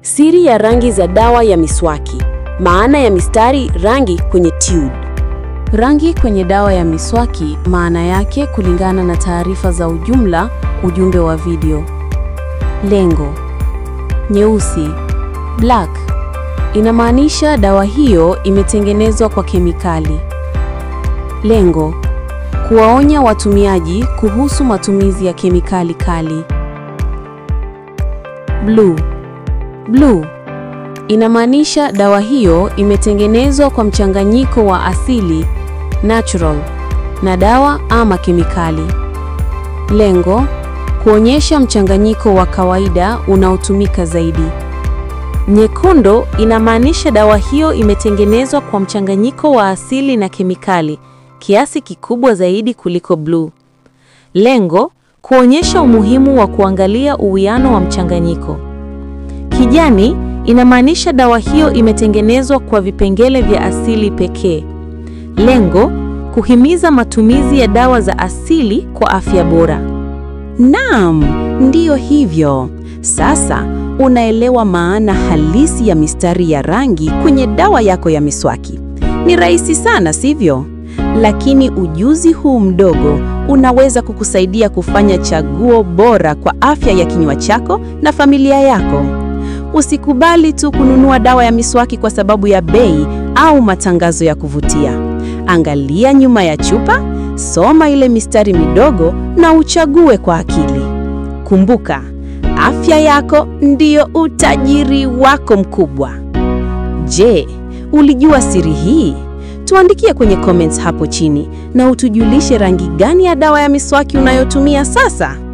Siri ya rangi za dawa ya miswaki. Maana ya mistari rangi kwenye tube. Rangi kwenye dawa ya miswaki, maana yake kulingana na taarifa za ujumbe wa video. Lengo: nyeusi, black, inamaanisha dawa hiyo imetengenezwa kwa kemikali. Lengo: kuwaonya watumiaji kuhusu matumizi ya kemikali kali. Blue, inamaanisha dawa hiyo imetengenezwa kwa mchanganyiko wa asili, natural, na dawa ama kemikali. Lengo: kuonyesha mchanganyiko wa kawaida unaotumika zaidi. Nyekundu inamaanisha dawa hiyo imetengenezwa kwa mchanganyiko wa asili na kemikali, kiasi kikubwa zaidi kuliko blue. Lengo: kuonyesha umuhimu wa kuangalia uwiano wa mchanganyiko. Kijani inamaanisha dawa hiyo imetengenezwa kwa vipengele vya asili pekee. Lengo: kuhimiza matumizi ya dawa za asili kwa afya bora. Naam, ndiyo hivyo. Sasa unaelewa maana halisi ya mistari ya rangi kwenye dawa yako ya miswaki. Ni rahisi sana, sivyo? Lakini ujuzi huu mdogo unaweza kukusaidia kufanya chaguo bora kwa afya ya kinywa chako na familia yako. Usikubali tu kununua dawa ya miswaki kwa sababu ya bei au matangazo ya kuvutia. Angalia nyuma ya chupa, soma ile mistari midogo na uchague kwa akili. Kumbuka, afya yako ndiyo utajiri wako mkubwa. Je, ulijua siri hii? Tuandikie kwenye comments hapo chini na utujulishe rangi gani ya dawa ya miswaki unayotumia sasa.